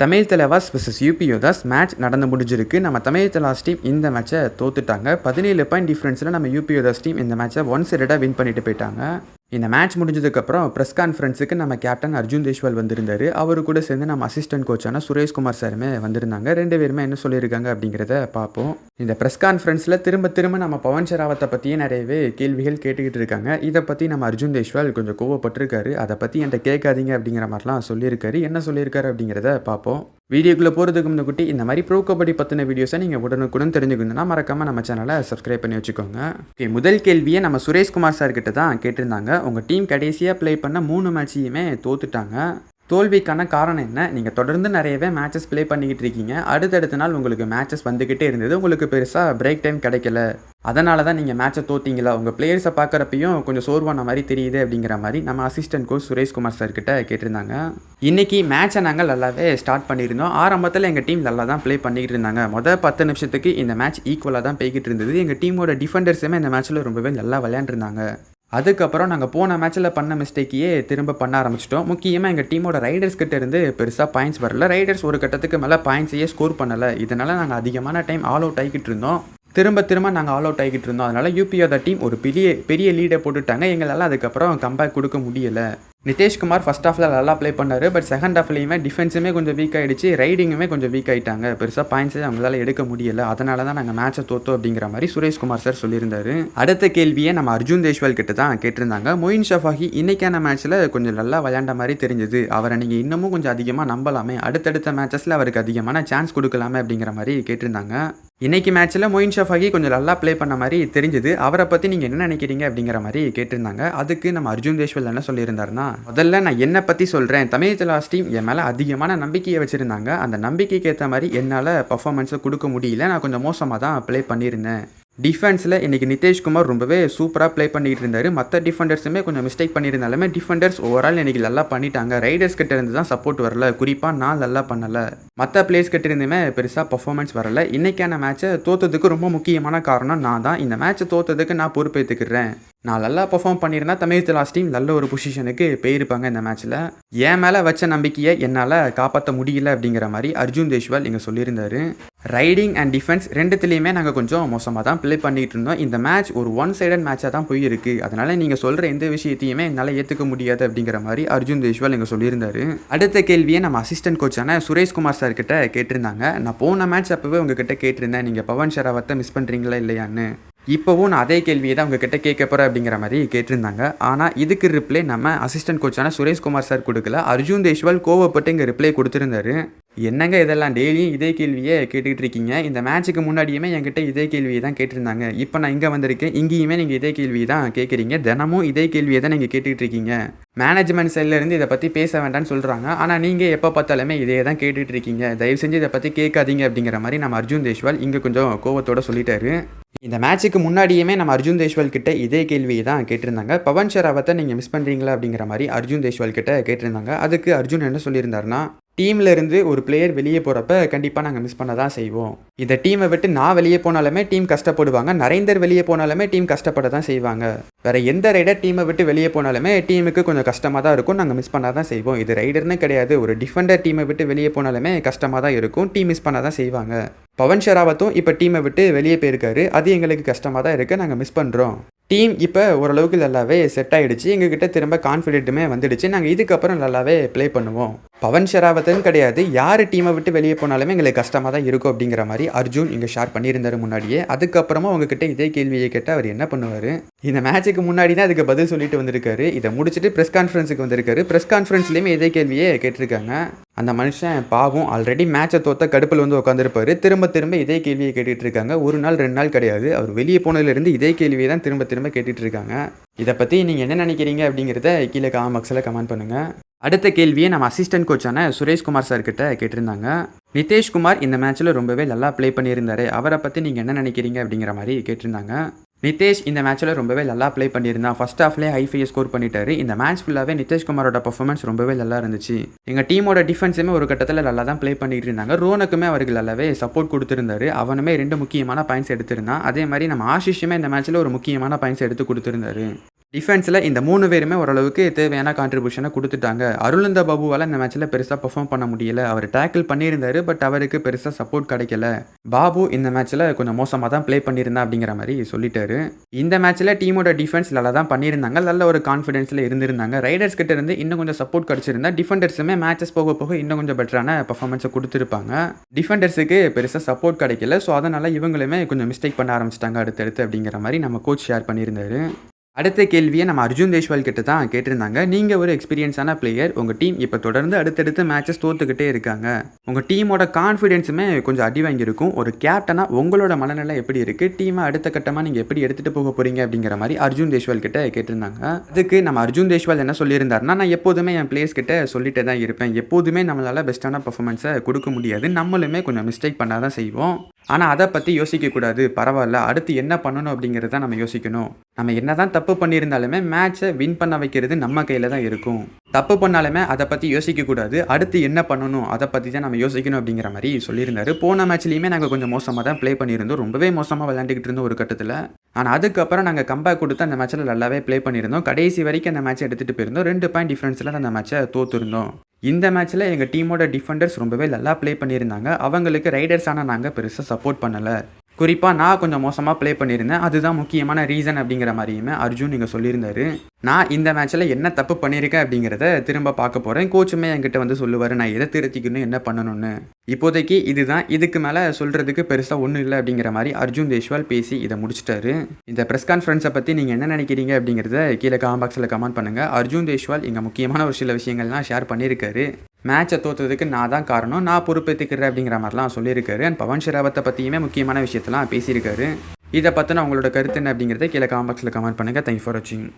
Tamil Thalaivas vs UP Yoddhas match நடந்து முடிஞ்சிருக்கு. நம்ம தமிழ் தலாஸ் டீம் இந்த மேட்சை தோத்துட்டாங்க. 17 பாயிண்ட் டிஃப்ரென்ஸில் நம்ம யூபி யோதாஸ் டீம் இந்த மேட்சை ஒன் சைடடாக வின் பண்ணிட்டு போயிட்டாங்க. இந்த மேட்ச் முடிஞ்சதுக்கப்புறம் ப்ரெஸ் கான்ஃபரன்ஸுக்கு நம்ம கேப்டன் அர்ஜுன் தேஷ்வால் வந்திருந்தார். அவரு கூட சேர்ந்து நம்ம அசிஸ்டன்ட் கோச்சான சுரேஷ்குமார் சாருமே வந்திருந்தாங்க. ரெண்டு பேருமே என்ன சொல்லியிருக்காங்க அப்படிங்கிறத பார்ப்போம். இந்த ப்ரெஸ் கான்ஃபரன்ஸில் திரும்ப நம்ம பவன் ஷெராவத்தை பற்றியே நிறையவே கேள்விகள் கேட்டுக்கிட்டு இருக்காங்க. இதை பற்றி நம்ம அர்ஜுன் தேஷ்வால் கொஞ்சம் கோவப்பட்டிருக்காரு. அதை பற்றி என்கிட்ட கேட்காதீங்க அப்படிங்கிற மாதிரிலாம் சொல்லியிருக்காரு. என்ன சொல்லியிருக்காரு அப்படிங்கிறத பார்ப்போம். வீடியோக்குள்ளே போகிறதுக்கு முன்னாடி இந்த மாதிரி ப்ரோ கபடி பற்றின வீடியோஸை நீங்கள் உடனுக்குடன் தெரிஞ்சுக்கணுன்னா மறக்காமல் நம்ம சேனலை சப்ஸ்கிரைப் பண்ணி வச்சுக்கோங்க. ஓகே, முதல் கேள்வியை நம்ம சுரேஷ்குமார் சார் கிட்ட தான் கேட்டிருந்தாங்க. உங்கள் டீம் கடைசியாக ப்ளே பண்ண 3 மேட்சையுமே தோத்துட்டாங்க. தோல்விக்கான காரணம் என்ன? நீங்கள் தொடர்ந்து நிறையவே மேட்சஸ் ப்ளே பண்ணிக்கிட்டு இருக்கீங்க. அடுத்தடுத்த நாள் உங்களுக்கு மேட்சஸ் வந்துக்கிட்டே இருந்தது. உங்களுக்கு பெருசாக பிரேக் டைம் கிடைக்கல. அதனால தான் நீங்கள் மேட்சை தோத்தீங்களா? உங்கள் பிளேயர்ஸை பார்க்குறப்பையும் கொஞ்சம் சோர்வான மாதிரி தெரியுது அப்படிங்கிற மாதிரி நம்ம அசிஸ்டன்ட் கோச் சுரேஷ்குமார் சார் கிட்ட கேட்டிருந்தாங்க. இன்றைக்கி மேட்சை நாங்கள் நல்லாவே ஸ்டார்ட் பண்ணியிருந்தோம். ஆரம்பத்தில் எங்கள் டீம் நல்லா தான் ப்ளே பண்ணிக்கிட்டு இருந்தாங்க. மொதல் 10 நிமிஷத்துக்கு இந்த மேட்ச் ஈக்குவலாக தான் போய்கிட்டு இருந்தது. எங்கள் டீமோட டிஃபெண்டர்ஸுமே இந்த மேட்ச்சில் ரொம்பவே நல்லா விளையாண்டுருந்தாங்க. அதுக்கப்புறம் நாங்கள் போன மேட்ச்சில் பண்ண மிஸ்டேக்கையே திரும்ப பண்ண ஆரம்பிச்சிட்டோம். முக்கியமாக எங்கள் டீமோட ரைடர்ஸ் கிட்ட இருந்து பெருசாக பாயிண்ட்ஸ் வரல. ரைடர்ஸ் ஒரு கட்டத்துக்கு மேலே பாயிண்ட்ஸையே ஸ்கோர் பண்ணலை. இதனால் நாங்கள் அதிகமான டைம் ஆல் அவுட் ஆகிக்கிட்டு இருந்தோம். திரும்ப நாங்கள் ஆல் அவுட் ஆகிக்கிட்டு இருந்தோம். அதனால் யூபியோட டீம் ஒரு பெரிய லீடை போட்டுட்டாங்க. எங்களால் அதுக்கப்புறம் கம்பேக் கொடுக்க முடியலை. நிதேஷ்குமார் ஃபர்ஸ்ட் ஹாஃபில் நல்லா ப்ளே பண்ணார். பட் செகண்ட் ஹாஃப்லேயுமே டிஃபென்ஸுமே கொஞ்சம் வீக் ஆகிடுச்சு. ரைடிங்குமே கொஞ்சம் வீக் ஆகிட்டாங்க. பெருசாக பாயிண்ட்ஸே அவங்களால எடுக்க முடியலை. அதனால தான் நாங்கள் மேட்சை தோத்தோம் அப்படிங்கிற மாதிரி சுரேஷ்குமார் சார் சொல்லியிருந்தார். அடுத்த கேள்வியை நம்ம அர்ஜுன் தேஷ்வால் கிட்ட தான் கேட்டிருந்தாங்க. மொயின் ஷஃபாகி இன்னைக்கான மேட்ச்சில் கொஞ்சம் நல்லா விளையாண்ட மாதிரி தெரிஞ்சது. அவரை நீங்கள் இன்னமும் கொஞ்சம் அதிகமாக நம்பலாமே, அடுத்தடுத்த மேட்சஸில் அவருக்கு அதிகமான சான்ஸ் கொடுக்கலாமே அப்படிங்கிற மாதிரி கேட்டிருந்தாங்க. இன்றைக்கி மேட்ச்சில் மொயின் ஷஃபாகி கொஞ்சம் நல்லா ப்ளே பண்ண மாதிரி தெரிஞ்சது. அவரை பற்றி நீங்கள் என்ன நினைக்கிறீங்க அப்படிங்கிற மாதிரி கேட்டிருந்தாங்க. அதுக்கு நம்ம அர்ஜுன் தேஷ்வால் என்ன சொல்லியிருந்தாருன்னா, முதல்ல நான் என்னை பற்றி சொல்கிறேன். தமிழ் தலாஸ் டீம் என் மேலே அதிகமான நம்பிக்கையை வச்சுருந்தாங்க. அந்த நம்பிக்கைக்கு ஏற்ற மாதிரி என்னால் பர்ஃபார்மன்ஸை கொடுக்க முடியல. நான் கொஞ்சம் மோசமாக தான் ப்ளே பண்ணியிருந்தேன். டிஃபென்ஸில் இன்றைக்கி நிதேஷ்குமார் ரொம்பவே சூப்பராக ப்ளே பண்ணிகிட்டு இருந்தார். மற்ற டிஃபெண்டர்ஸுமே கொஞ்சம் மிஸ்டேக் பண்ணியிருந்தாலுமே டிஃபெண்டர்ஸ் ஓவரால் இன்றைக்கி நல்லா பண்ணிட்டாங்க. ரைடர்ஸ் கிட்ட இருந்து தான் சப்போர்ட் வரல. குறிப்பாக நான் நல்லா பண்ணலை. மற்ற பிளேயர்ஸ் கிட்ட இருந்துமே பெருசாக பர்ஃபார்மன்ஸ் வரல. இன்றைக்கான மேட்சை தோற்றதுக்கு ரொம்ப முக்கியமான காரணம் நான் தான். இந்த மேட்சை தோற்றதுக்கு நான் பொறுப்பேற்றுக்கிறேன். நான் நல்லா பர்ஃபார்ம் பண்ணியிருந்தா தமிழ் தலாஸ் டீம் நல்ல ஒரு பொசிஷனுக்கு போயிருப்பாங்க. இந்த மேட்ச்சில் என் மேலே வச்ச நம்பிக்கையை என்னால் காப்பாற்ற முடியல அப்படிங்கிற மாதிரி அர்ஜுன் தேஷ்வால் இங்கே சொல்லியிருந்தார். ரைடிங் அண்ட் டிஃபென்ஸ் ரெண்டுத்துலேயுமே நாங்கள் கொஞ்சம் மோசமாக தான் ப்ளே பண்ணிகிட்டு இருந்தோம். இந்த மேட்ச் ஒரு ஒன் சைடட் மேட்சாக தான் போயிருக்கு. அதனால் நீங்கள் சொல்கிற எந்த விஷயத்தையுமே என்னால் ஏற்றுக்க முடியாது அப்படிங்கிற மாதிரி அர்ஜுன் தேஷ்வால் இங்கே சொல்லியிருந்தார். அடுத்த கேள்வியை நம்ம அசிஸ்டன்ட் கோச்சான சுரேஷ்குமார் சார் கிட்ட கேட்டிருந்தாங்க. நான் போன மேட்ச் அப்போவே உங்ககிட்ட கேட்டிருந்தேன், நீங்கள் பவன் ஷெராவத்தை மிஸ் பண்ணுறீங்களா இல்லையான்னு. இப்போவும் நான் அதே கேள்வியை தான் உங்ககிட்ட கேட்க போகிறேன் அப்படிங்கிற மாதிரி கேட்டிருந்தாங்க. ஆனால் இதுக்கு ரிப்ளை நம்ம அசிஸ்டன்ட் கோச்சான சுரேஷ்குமார் சார் கொடுக்கல. அர்ஜுன் தேஷ்வால் கோவப்பட்டு இங்கே ரிப்ளை கொடுத்துருந்தாரு. என்னங்க இதெல்லாம் டெய்லியும் இதே கேள்வியே கேட்டுக்கிட்டு இருக்கீங்க. இந்த மேட்ச்சுக்கு முன்னாடியுமே என்கிட்ட இதே கேள்வியை தான் கேட்டிருந்தாங்க. இப்போ நான் இங்கே வந்திருக்கேன், இங்கேயுமே நீங்கள் இதே கேள்வியை தான் கேட்குறீங்க. தினமும் இதே கேள்வியை தான் நீங்கள் கேட்டுக்கிட்டு இருக்கீங்க. மேனேஜ்மெண்ட் சைட்லேருந்து இதை பற்றி பேச வேண்டாம்னு சொல்கிறாங்க. ஆனால் நீங்கள் எப்போ பார்த்தாலுமே இதே தான் கேட்டுகிட்டு இருக்கீங்க. தயவு செஞ்சு இதை பற்றி கேட்காதீங்க அப்படிங்கிற மாதிரி நம்ம அர்ஜுன் தேஷ்வால் இங்கே கொஞ்சம் கோவத்தோடு சொல்லிட்டாரு. இந்த மேட்ச்சுக்கு முன்னாடியுமே நம்ம அர்ஜுன் தேஷ்வால் கிட்ட இதே கேள்வியை தான் கேட்டிருந்தாங்க. பவன் ஷெராவத்தை நீங்கள் மிஸ் பண்ணுறீங்களா அப்படிங்கிற மாதிரி அர்ஜுன் தேஷ்வால் கிட்ட கேட்டிருந்தாங்க. அதுக்கு அர்ஜுன் என்ன சொல்லியிருந்தாருன்னா, டீமில் இருந்து ஒரு பிளேயர் வெளியே போகிறப்ப கண்டிப்பாக நாங்கள் மிஸ் பண்ண தான் செய்வோம். இந்த டீமை விட்டு நான் வெளியே போனாலுமே டீம் கஷ்டப்படுவாங்க. நரேந்தர் வெளியே போனாலுமே டீம் கஷ்டப்பட தான் செய்வாங்க. வேறு எந்த ரைடர் டீமை விட்டு வெளியே போனாலுமே டீமுக்கு கொஞ்சம் கஷ்டமாக தான் இருக்கும். நாங்கள் மிஸ் பண்ண தான் செய்வோம். இது ரைடர்னு கிடையாது, ஒரு டிஃபெண்டர் டீமை விட்டு வெளியே போனாலுமே கஷ்டமாக தான் இருக்கும். டீம் மிஸ் பண்ண தான் செய்வாங்க. பவன் ஷெராவத்தும் இப்போ டீமை விட்டு வெளியே போயிருக்காரு. அது எங்களுக்கு கஷ்டமாக தான் இருக்குது. நாங்கள் மிஸ் பண்ணுறோம். டீம் இப்போ ஓரளவுக்கு நல்லாவே செட் ஆகிடுச்சு. எங்ககிட்ட திரும்ப கான்ஃபிடென்ட்டுமே வந்துடுச்சு. நாங்கள் இதுக்கப்புறம் நல்லாவே ப்ளே பண்ணுவோம். பவன் ஷெராவத்துன்னு கிடையாது, யார் டீமை விட்டு வெளியே போனாலுமே எங்களுக்கு கஷ்டமாக தான் இருக்கும் அப்படிங்கிற மாதிரி அர்ஜுன் இங்கே ஷேர் பண்ணியிருந்தார் முன்னாடியே. அதுக்கப்புறமா உங்ககிட்ட இதே கேள்வியை கேட்டால் அவர் என்ன பண்ணுவார்? இந்த மேட்சுக்கு முன்னாடி தான் அதுக்கு பதில் சொல்லிட்டு வந்திருக்காரு. இதை முடிச்சுட்டு ப்ரெஸ் கான்ஃபரன்ஸுக்கு வந்திருக்காரு. ப்ரெஸ் கான்ஃபரன்ஸ்லேயுமே இதே கேள்வியே கேட்டிருக்காங்க. அந்த மனுஷன் பாவம் ஆல்ரெடி மேட்சை தோத்த கடுப்பில் வந்து உட்காந்துருப்பாரு. திரும்ப இதே கேள்வியை கேட்டுட்டு இருக்காங்க. ஒரு நாள் 2 நாள் கிடையாது, அவர் வெளியே போனதுலேருந்து இதே கேள்வியை தான் திரும்ப கேட்டுட்டு இருக்காங்க. இதை பற்றி நீங்கள் என்ன நினைக்கிறீங்க அப்படிங்கிறத கீழே காமெண்ட் பாக்ஸில் கமெண்ட் பண்ணுங்கள். அடுத்த கேள்வியை நம்ம அசிஸ்டன்ட் கோச்சான சுரேஷ்குமார் சார் கிட்ட கேட்டிருந்தாங்க. நிதேஷ்குமார் இந்த மேட்ச்சில் ரொம்பவே நல்லா ப்ளே பண்ணியிருந்தாரு. அவரை பற்றி நீங்கள் என்ன நினைக்கிறீங்க அப்படிங்கிற மாதிரி கேட்டிருந்தாங்க. நிதேஷ் இந்த மேட்ச்சில் ரொம்பவே நல்லா ப்ளே பண்ணியிருந்தான். ஃபர்ஸ்ட் ஹாஃப்லேயே ஹைஃபையை ஸ்கோர் பண்ணிட்டாரு. இந்த மேட்ச் ஃபுல்லாகவே நிதேஷ்குமாரோட பர்ஃபார்மன்ஸ் ரொம்பவே நல்லா இருந்துச்சு. எங்கள் டீமோட டிஃபென்ஸுமே ஒரு கட்டத்தில் நல்லா தான் ப்ளே பண்ணிட்டு இருந்தாங்க. ரோனுக்குமே அவருக்கு நல்லாவே சப்போர்ட் கொடுத்துருந்தாரு. அவனுமே 2 முக்கியமான பாயிண்ட்ஸ் எடுத்திருந்தான். அதே மாதிரி நம்ம ஆஷிஷுமே இந்த மேட்ச்சில் ஒரு முக்கியமான பாயிண்ட்ஸ் எடுத்து கொடுத்துருந்தாரு. டிஃபென்ஸில் இந்த 3 பேருமே ஓரளவுக்கு தேவையான கான்ட்ரிபியூஷனை குடுத்துட்டாங்க. அருளந்த பாபுவால இந்த மேட்ச்ல பெருசா பெர்ஃபார்ம் பண்ண முடியல. அவர் டேக்கிள் பண்ணியிருந்தாரு. பட் அவருக்கு பெருசா சப்போர்ட் கிடைக்கல. பாபு இந்த மேட்ச்ல கொஞ்சம் மோசமா தான் ப்ளே பண்ணியிருந்தான் அப்படிங்கிற மாரி சொல்லிட்டாரு. இந்த மேட்ச்ல டீமோட டிஃபென்ஸ் நல்லா தான் பண்ணியிருந்தாங்க. நல்ல ஒரு கான்ஃபிடன்ஸ்ல இருந்திருந்தாங்க. ரைடர்ஸ் கிட்ட இருந்து இன்னும் கொஞ்சம் சப்போர்ட் கிடைச்சிருந்தா டிஃபெண்டர்ஸுமே மேட்சஸ் போக போக இன்னும் கொஞ்சம் பெட்டரான பெர்ஃபார்மன்ஸை குடுத்திருப்பாங்க. டிஃபெண்டர்ஸுக்கு பெருசா சப்போர்ட் கிடைக்கல. ஸோ அதனால இவங்களுமே கொஞ்சம் மிஸ்டேக் பண்ண ஆரம்பிச்சுட்டாங்க அடுத்தடுத்து அப்படிங்கிற மாரி நம்ம கோச் ஷேர் பண்ணியிருந்தாரு. அடுத்த கேள்வியை நம்ம அர்ஜுன் தேஷ்வால் கிட்ட தான் கேட்டிருந்தாங்க. நீங்க ஒரு எக்ஸ்பீரியன்ஸான பிளேயர். உங்க டீம் இப்ப தொடர்ந்து அடுத்தடுத்து மேட்சஸ் தோத்துக்கிட்டே இருக்காங்க. உங்க டீமோட கான்ஃபிடன்ஸுமே கொஞ்சம் அடி வாங்கியிருக்கும். ஒரு கேப்டனா உங்களோட மனநிலை எப்படி இருக்கு? டீமை அடுத்த கட்டமா நீங்க எப்படி எடுத்துட்டு போக போறீங்க அப்படிங்கிற மாதிரி அர்ஜுன் தேஷ்வால் கிட்ட கேட்டிருந்தாங்க. அதுக்கு நம்ம அர்ஜுன் தேஷ்வால் என்ன சொல்லியிருந்தாருன்னா, நான் எப்போதுமே என் பிளேயர்ஸ் கிட்ட சொல்லிட்டே தான் இருப்பேன். எப்போதுமே நம்மளால பெஸ்ட்டான பெர்ஃபார்மன்ஸை கொடுக்க முடியாது. நம்மளுமே கொஞ்சம் மிஸ்டேக் பண்ணாதான் செய்வோம். ஆனால் அதை பற்றி யோசிக்கக்கூடாது. பரவாயில்ல, அடுத்து என்ன பண்ணணும் அப்படிங்கிறத நம்ம யோசிக்கணும். நம்ம என்னதான் தப்பு பண்ணியிருந்தாலுமே மேட்சை வின் பண்ண வைக்கிறது நம்ம கையில் தான் இருக்கும். தப்பு பண்ணாலுமே அதை பற்றி யோசிக்கக்கூடாது. அடுத்து என்ன பண்ணணும் அதை பற்றி தான் நம்ம யோசிக்கணும் அப்படிங்கிற மாதிரி சொல்லியிருந்தாரு. போன மேட்ச்லேயுமே நாங்கள் கொஞ்சம் மோசமாக தான் ப்ளே பண்ணியிருந்தோம். ரொம்பவே மோசமாக விளையாண்டுக்கிட்டு இருந்தோம் ஒரு கட்டத்தில். ஆனால் அதுக்கப்புறம் நாங்கள் கம்பேக் கொடுத்து அந்த மேட்ச்சில் நல்லாவே ப்ளே பண்ணியிருந்தோம். கடைசி வரைக்கும் அந்த மேட்சை எடுத்துகிட்டு போயிருந்தோம். 2 பாயிண்ட் டிஃப்ரென்ஸில் அந்த மேட்சை தோற்றுருந்தோம். இந்த மேட்ச்சில் எங்கள் டீமோட டிஃபெண்டர்ஸ் ரொம்பவே நல்லா ப்ளே பண்ணியிருந்தாங்க. அவங்களுக்கு ரைடர்ஸான நாங்கள் பெருசாக சப்போர்ட் பண்ணலை. குறிப்பாக நான் கொஞ்சம் மோசமாக ப்ளே பண்ணியிருந்தேன். அதுதான் முக்கியமான ரீசன் அப்படிங்கிற மாதிரியுமே அர்ஜுன் நீங்கள் சொல்லியிருந்தாரு. நான் இந்த மேட்ச்சில் என்ன தப்பு பண்ணியிருக்கேன் அப்படிங்கிறத திரும்ப பார்க்க போகிறேன். கோச்சுமே என்கிட்ட வந்து சொல்லுவார், நான் எதை திருத்திக்கணும் என்ன பண்ணணும்னு. இப்போதைக்கு இதுதான், இதுக்கு மேலே சொல்கிறதுக்கு பெருசாக ஒன்றும் இல்லை அப்படிங்கிற மாதிரி அர்ஜுன் தேஷ்வால் பேசி இதை முடிச்சிட்டாரு. இந்த ப்ரெஸ் கான்ஃபரன்ஸை பற்றி நீங்கள் என்ன நினைக்கிறீங்க அப்படிங்கிறத கீழே காமெண்ட் பாக்ஸில் கமெண்ட் பண்ணுங்கள். அர்ஜுன் தேஷ்வால் இங்கே முக்கியமான ஒரு சில விஷயங்கள்லாம் ஷேர் பண்ணியிருக்காரு. மேட்சை தோற்றதுக்கு நான் தான் காரணம், நான் பொறுப்பேற்றுக்கிறேன் அப்படிங்கிற மாதிரிலாம் சொல்லியிருக்காரு. அண்ட் பவன் ஷெராவத்தை பற்றியுமே முக்கியமான விஷயத்தெல்லாம் பேசியிருக்காரு. இதை பற்றின உங்களோட கருத்து என்ன அப்படிங்கிறத கீழே காமெண்ட் பாக்ஸில் கமெண்ட் பண்ணுங்கள். தேங்க்யூ ஃபார் வாட்சிங்.